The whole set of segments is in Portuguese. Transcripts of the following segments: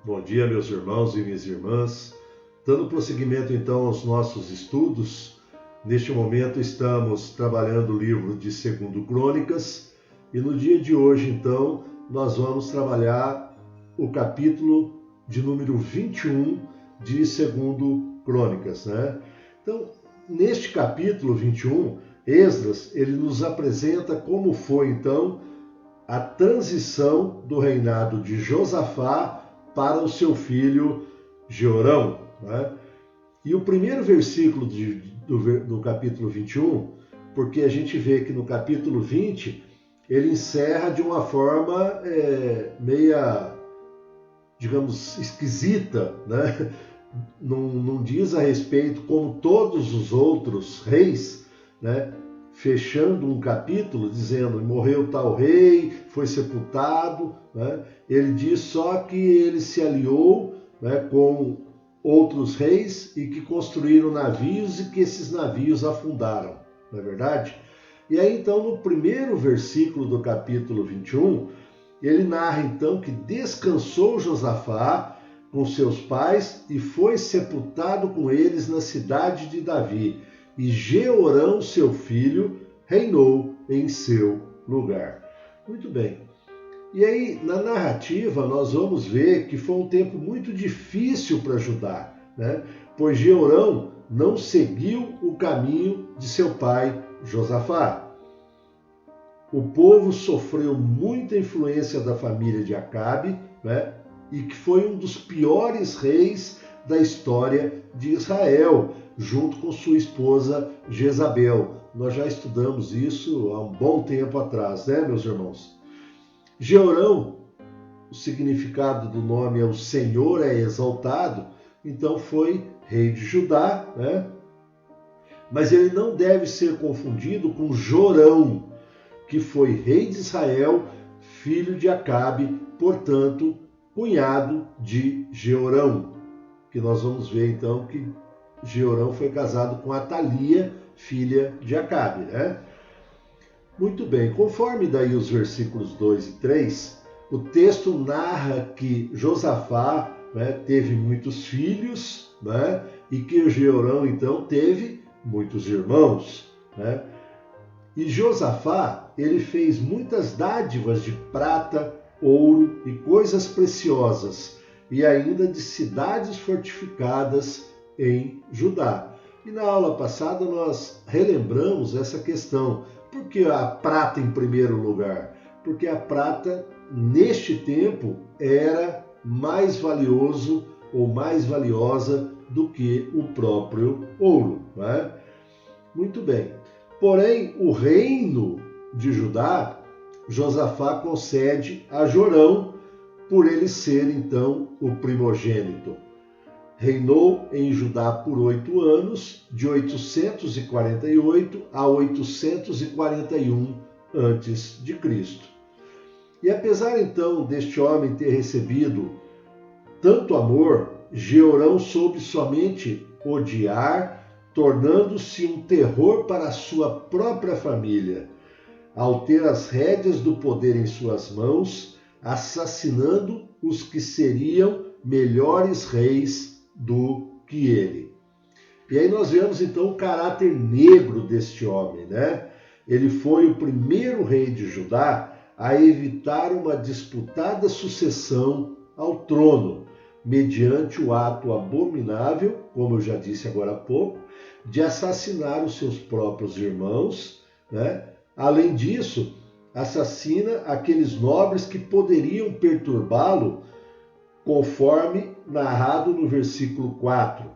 Bom dia, meus irmãos e minhas irmãs. Dando prosseguimento então aos nossos estudos, neste momento estamos trabalhando o livro de 2 Crônicas e no dia de hoje então nós vamos trabalhar o capítulo de número 21 de 2 Crônicas, né? Então, neste capítulo 21, Esdras, ele nos apresenta como foi então a transição do reinado de Josafá para o seu filho Jeorão, né? E o primeiro versículo do capítulo 21, porque a gente vê que no capítulo 20 ele encerra de uma forma meia, digamos, esquisita, né? Não diz a respeito, como todos os outros reis, né? Fechando um capítulo dizendo morreu tal rei, foi sepultado, né? Ele diz só que ele se aliou, né, com outros reis e que construíram navios e que esses navios afundaram, não é verdade? E aí então no primeiro versículo do capítulo 21, ele narra então que descansou Josafá com seus pais e foi sepultado com eles na cidade de Davi. E Jeorão, seu filho, reinou em seu lugar. Muito bem. E aí, na narrativa, nós vamos ver que foi um tempo muito difícil para Judá, né? Pois Jeorão não seguiu o caminho de seu pai Josafá. O povo sofreu muita influência da família de Acabe, né? E que foi um dos piores reis da história de Israel, junto com sua esposa Jezabel. Nós já estudamos isso há um bom tempo atrás, né, meus irmãos? Jeorão, o significado do nome é o Senhor é exaltado, então foi rei de Judá, né? Mas ele não deve ser confundido com Jorão, que foi rei de Israel, filho de Acabe, portanto, cunhado de Jeorão, que nós vamos ver então que Jeorão foi casado com Atalia, filha de Acabe, né? Muito bem, conforme daí os versículos 2 e 3, o texto narra que Josafá, né, teve muitos filhos, né, e que Jeorão então teve muitos irmãos, né? E Josafá, ele fez muitas dádivas de prata, ouro e coisas preciosas, e ainda de cidades fortificadas em Judá. E na aula passada nós relembramos essa questão. Por que a prata em primeiro lugar? Porque a prata, neste tempo, era mais valioso ou mais valiosa do que o próprio ouro, né? Muito bem. Porém, o reino de Judá, Josafá concede a Jorão, por ele ser, então, o primogênito. Reinou em Judá por 8 anos, de 848 a 841 a.C. E apesar, então, deste homem ter recebido tanto amor, Jeorão soube somente odiar, tornando-se um terror para a sua própria família, ao ter as rédeas do poder em suas mãos, assassinando os que seriam melhores reis do que ele. E aí nós vemos então o caráter negro deste homem, né? Ele foi o primeiro rei de Judá a evitar uma disputada sucessão ao trono, mediante o ato abominável, como eu já disse agora há pouco, de assassinar os seus próprios irmãos, né? Além disso, assassina aqueles nobres que poderiam perturbá-lo, conforme narrado no versículo 4.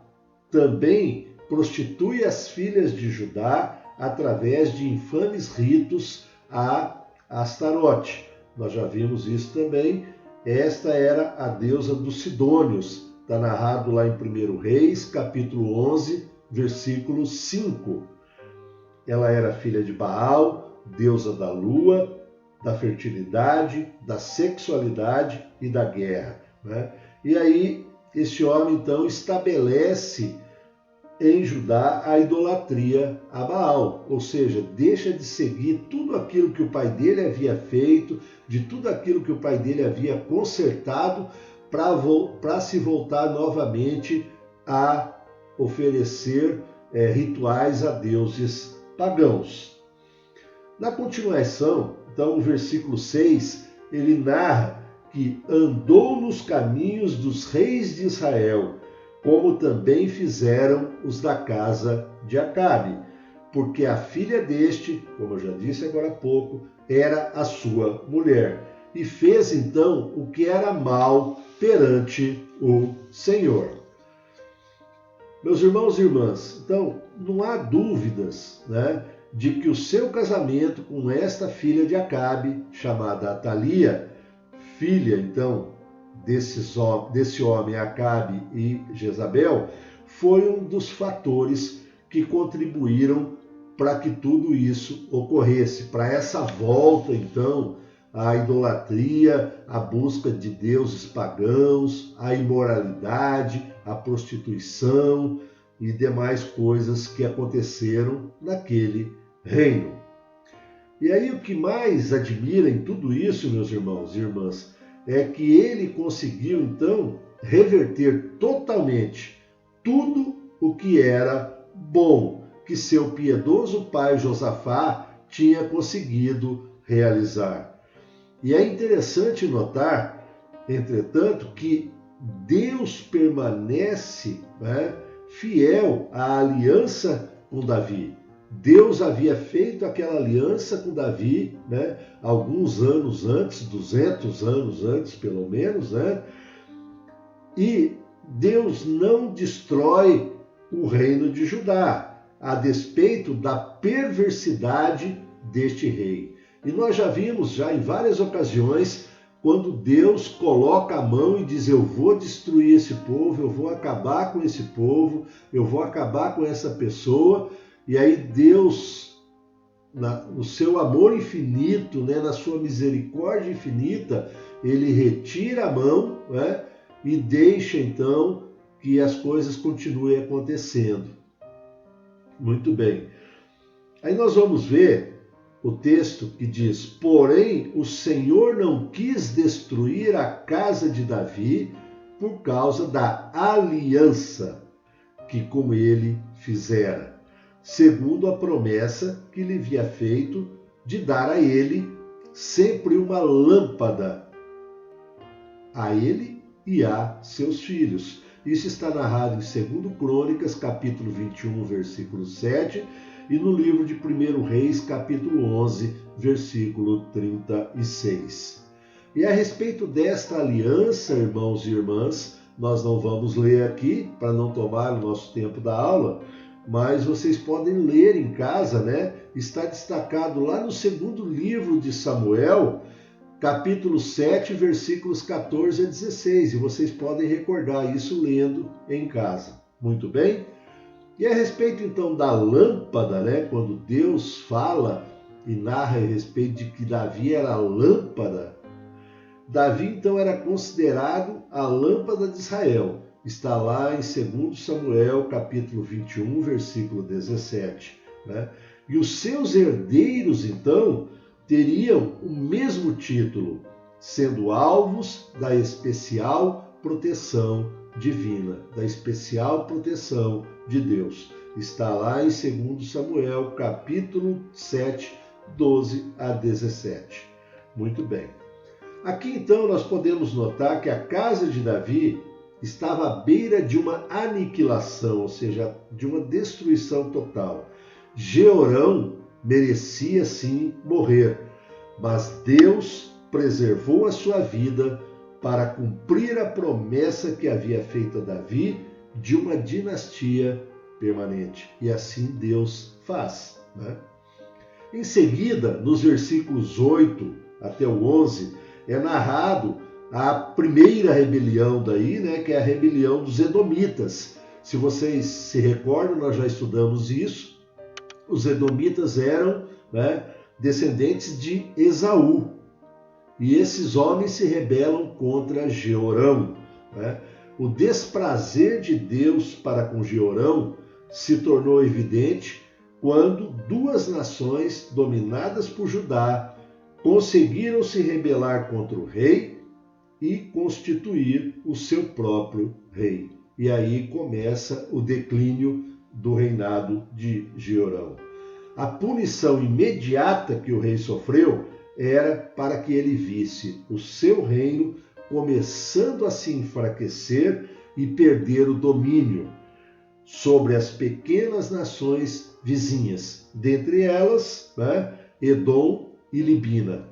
Também prostitui as filhas de Judá através de infames ritos a Astarote. Nós já vimos isso também. Esta era a deusa dos Sidônios. Está narrado lá em 1 Reis, capítulo 11, versículo 5. Ela era filha de Baal, deusa da lua, da fertilidade, da sexualidade e da guerra, né? E aí, este homem, então, estabelece em Judá a idolatria a Baal, ou seja, deixa de seguir tudo aquilo que o pai dele havia feito, de tudo aquilo que o pai dele havia consertado, para se voltar novamente a oferecer rituais a deuses pagãos. Na continuação, então, o versículo 6, ele narra que andou nos caminhos dos reis de Israel, como também fizeram os da casa de Acabe, porque a filha deste, como eu já disse agora há pouco, era a sua mulher, e fez então o que era mal perante o Senhor. Meus irmãos e irmãs, então não há dúvidas, de que o seu casamento com esta filha de Acabe, chamada Atalia, filha então desse homem Acabe e Jezabel, foi um dos fatores que contribuíram para que tudo isso ocorresse, para essa volta então à idolatria, à busca de deuses pagãos, à imoralidade, à prostituição e demais coisas que aconteceram naquele reino. E aí o que mais admira em tudo isso, meus irmãos e irmãs, é que ele conseguiu então reverter totalmente tudo o que era bom, que seu piedoso pai Josafá tinha conseguido realizar. E é interessante notar, entretanto, que Deus permanece fiel à aliança com Davi. Deus havia feito aquela aliança com Davi, alguns anos antes, 200 anos antes, pelo menos, e Deus não destrói o reino de Judá, a despeito da perversidade deste rei. E nós já vimos em várias ocasiões, quando Deus coloca a mão e diz: eu vou destruir esse povo, eu vou acabar com esse povo, eu vou acabar com essa pessoa. E aí Deus, no seu amor infinito, na sua misericórdia infinita, ele retira a mão e deixa então que as coisas continuem acontecendo. Muito bem. Aí nós vamos ver o texto que diz: porém o Senhor não quis destruir a casa de Davi por causa da aliança que com ele fizera, segundo a promessa que lhe havia feito de dar a ele sempre uma lâmpada, a ele e a seus filhos. Isso está narrado em 2 Crônicas, capítulo 21, versículo 7, e no livro de 1 Reis, capítulo 11, versículo 36. E a respeito desta aliança, irmãos e irmãs, nós não vamos ler aqui, para não tomar o nosso tempo da aula, mas vocês podem ler em casa, Está destacado lá no segundo livro de Samuel, capítulo 7, versículos 14 a 16, e vocês podem recordar isso lendo em casa. Muito bem? E a respeito então da lâmpada, quando Deus fala e narra a respeito de que Davi era a lâmpada, Davi então era considerado a lâmpada de Israel. Está lá em 2 Samuel, capítulo 21, versículo 17. E os seus herdeiros então teriam o mesmo título, sendo alvos da especial proteção divina, da especial proteção de Deus. Está lá em 2 Samuel, capítulo 7, 12 a 17. Muito bem. Aqui então nós podemos notar que a casa de Davi estava à beira de uma aniquilação, ou seja, de uma destruição total. Jeorão merecia sim morrer, mas Deus preservou a sua vida para cumprir a promessa que havia feito a Davi de uma dinastia permanente. E assim Deus faz. Em seguida, nos versículos 8 até o 11, é narrado a primeira rebelião daí, que é a rebelião dos Edomitas. Se vocês se recordam, nós já estudamos isso. Os Edomitas eram descendentes de Esaú. E esses homens se rebelam contra Jeorão. O desprazer de Deus para com Jeorão se tornou evidente quando duas nações dominadas por Judá conseguiram se rebelar contra o rei e constituir o seu próprio rei. E aí começa o declínio do reinado de Jeorão. A punição imediata que o rei sofreu era para que ele visse o seu reino começando a se enfraquecer e perder o domínio sobre as pequenas nações vizinhas, dentre elas, Edom e Libina.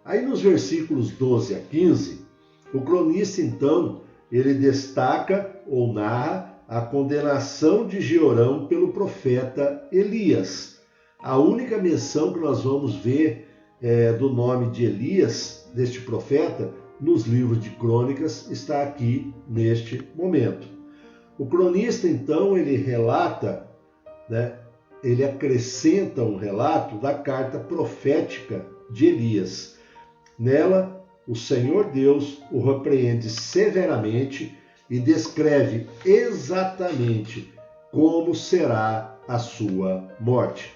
Aí nos versículos 12 a 15, o cronista então, ele destaca ou narra a condenação de Jeorão pelo profeta Elias. A única menção que nós vamos ver do nome de Elias, deste profeta, nos livros de crônicas, está aqui neste momento. O cronista, então, ele relata, ele acrescenta um relato da carta profética de Elias. Nela, o Senhor Deus o repreende severamente e descreve exatamente como será a sua morte.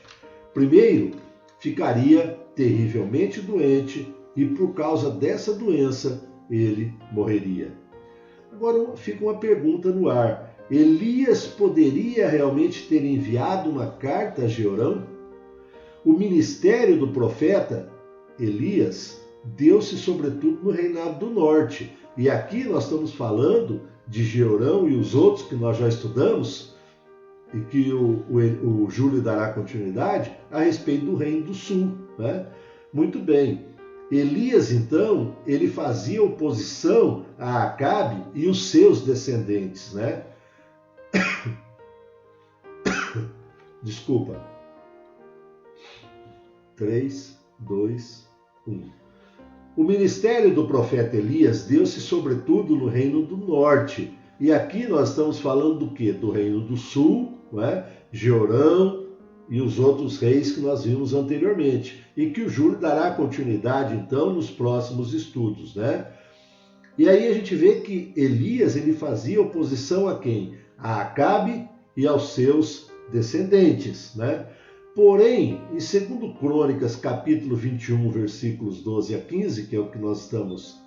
Primeiro, ficaria terrivelmente doente e por causa dessa doença ele morreria. Agora fica uma pergunta no ar. Elias poderia realmente ter enviado uma carta a Jeorão? O ministério do profeta Elias deu-se sobretudo no reinado do norte. E aqui nós estamos falando de Jeorão e os outros que nós já estudamos, e que o Júlio dará continuidade, a respeito do reino do sul. Muito bem. Elias, então, ele fazia oposição a Acabe e os seus descendentes, Desculpa. 3, 2, 1. O ministério do profeta Elias deu-se sobretudo no reino do norte. E aqui nós estamos falando do quê? Do reino do sul, Jeorão e os outros reis que nós vimos anteriormente. E que o Júlio dará continuidade, então, nos próximos estudos, E aí a gente vê que Elias, ele fazia oposição a quem? A Acabe e aos seus descendentes, Porém, em 2 Crônicas, capítulo 21, versículos 12 a 15, que é o que nós estamos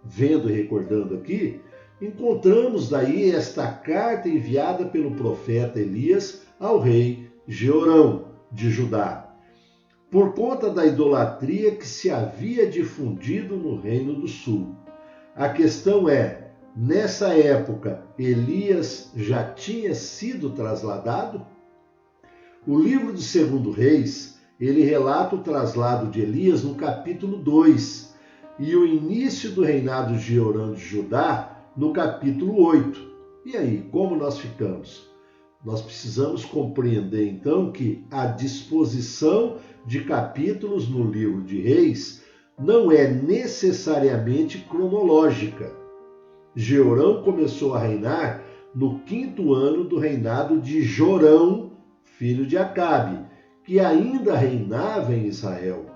vendo e recordando aqui, encontramos daí esta carta enviada pelo profeta Elias ao rei Jeorão de Judá, por conta da idolatria que se havia difundido no reino do sul. A questão é, nessa época, Elias já tinha sido trasladado? O livro de 2 Reis, ele relata o traslado de Elias no capítulo 2 e o início do reinado de Jeorão de Judá no capítulo 8. E aí, como nós ficamos? Nós precisamos compreender, então, que a disposição de capítulos no livro de Reis não é necessariamente cronológica. Jeorão começou a reinar no 5º ano do reinado de Jorão, filho de Acabe, que ainda reinava em Israel.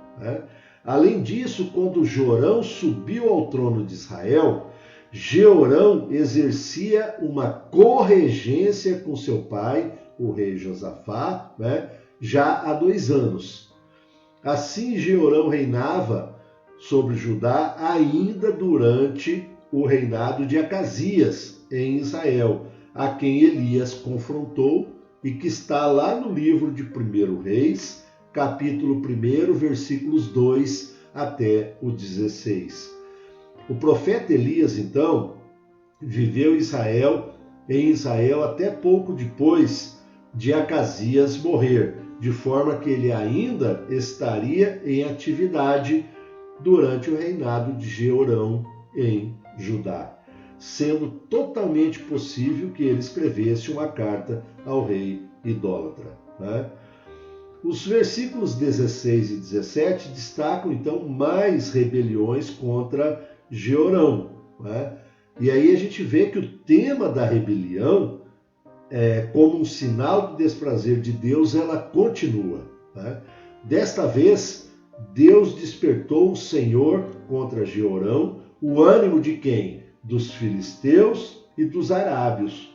Além disso, quando Jorão subiu ao trono de Israel, Jeorão exercia uma corregência com seu pai, o rei Josafá, já há 2 anos. Assim, Jeorão reinava sobre Judá ainda durante o reinado de Acasias em Israel, a quem Elias confrontou e que está lá no livro de 1 Reis, capítulo 1, versículos 2 até o 16. O profeta Elias, então, viveu em Israel até pouco depois de Acasias morrer, de forma que ele ainda estaria em atividade durante o reinado de Jeorão em Judá, sendo totalmente possível que ele escrevesse uma carta ao rei idólatra. Os versículos 16 e 17 destacam, então, mais rebeliões contra Jeorão. E aí a gente vê que o tema da rebelião, como um sinal de desprazer de Deus, ela continua. Desta vez, Deus despertou o Senhor contra Jeorão, o ânimo de quem? Dos filisteus e dos arábios.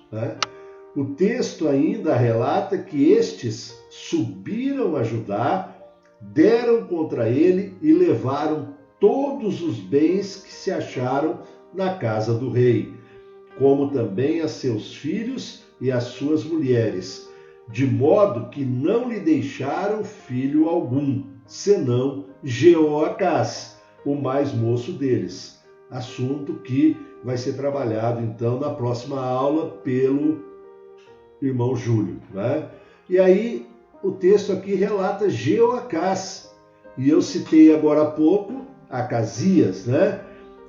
O texto ainda relata que estes subiram a Judá, deram contra ele e levaram todos os bens que se acharam na casa do rei, como também a seus filhos e as suas mulheres, de modo que não lhe deixaram filho algum, senão Jeoacás, o mais moço deles. Assunto que vai ser trabalhado então na próxima aula pelo irmão Júlio, né? E aí o texto aqui relata Jeoacás, e eu citei agora há pouco Acasias, né?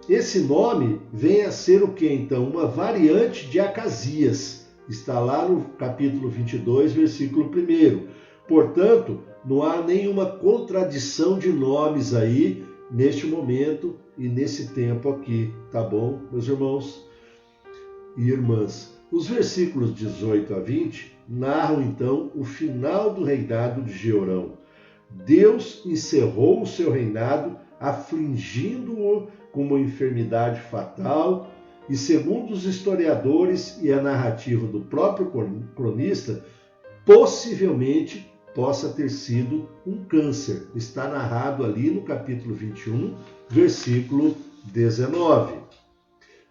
Esse nome vem a ser o que então? Uma variante de Acasias. Está lá no capítulo 22, versículo 1. Portanto, não há nenhuma contradição de nomes aí neste momento e nesse tempo aqui, tá bom, meus irmãos e irmãs? Os versículos 18 a 20 narram então o final do reinado de Jeorão. Deus encerrou o seu reinado afligindo-o com uma enfermidade fatal e, segundo os historiadores e a narrativa do próprio cronista, possivelmente possa ter sido um câncer. Está narrado ali no capítulo 21, versículo 19.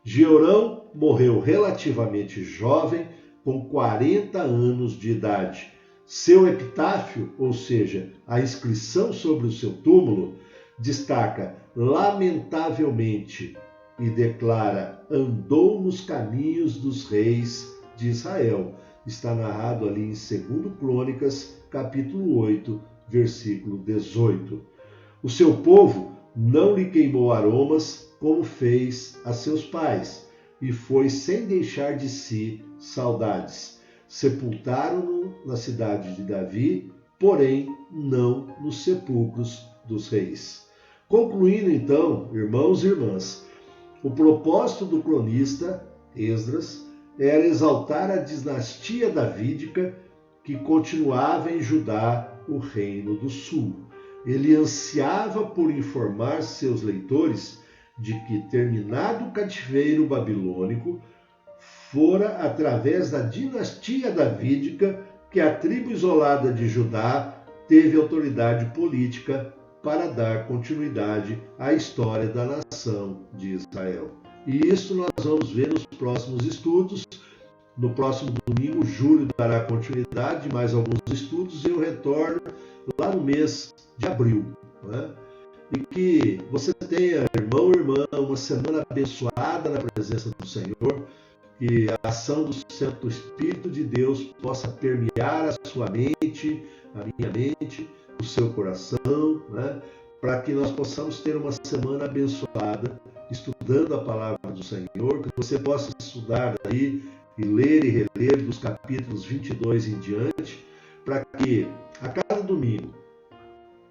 Jeorão morreu relativamente jovem, com 40 anos de idade. Seu epitáfio, ou seja, a inscrição sobre o seu túmulo, destaca lamentavelmente e declara: andou nos caminhos dos reis de Israel. Está narrado ali em 2 Crônicas, capítulo 8, versículo 18. O seu povo não lhe queimou aromas como fez a seus pais, e foi sem deixar de si saudades. Sepultaram-no na cidade de Davi, porém não nos sepulcros dos reis. Concluindo então, irmãos e irmãs, o propósito do cronista Esdras era exaltar a dinastia davídica que continuava em Judá, o reino do sul. Ele ansiava por informar seus leitores de que, terminado o cativeiro babilônico, fora através da dinastia davídica que a tribo isolada de Judá teve autoridade política para dar continuidade à história da nação de Israel. E isso nós vamos ver nos próximos estudos. No próximo domingo, Júlio dará continuidade de mais alguns estudos e eu retorno lá no mês de abril, né? E que você tenha, irmão e irmã, uma semana abençoada na presença do Senhor, que a ação do Santo Espírito de Deus possa permear a sua mente, a minha mente, o seu coração, né? Para que nós possamos ter uma semana abençoada, estudando a palavra do Senhor, que você possa estudar aí e ler e reler dos capítulos 22 em diante, para que a cada domingo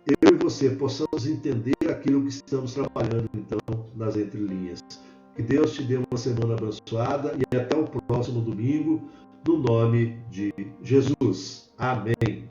eu e você possamos entender aquilo que estamos trabalhando então nas entrelinhas. Que Deus te dê uma semana abençoada e até o próximo domingo, no nome de Jesus. Amém.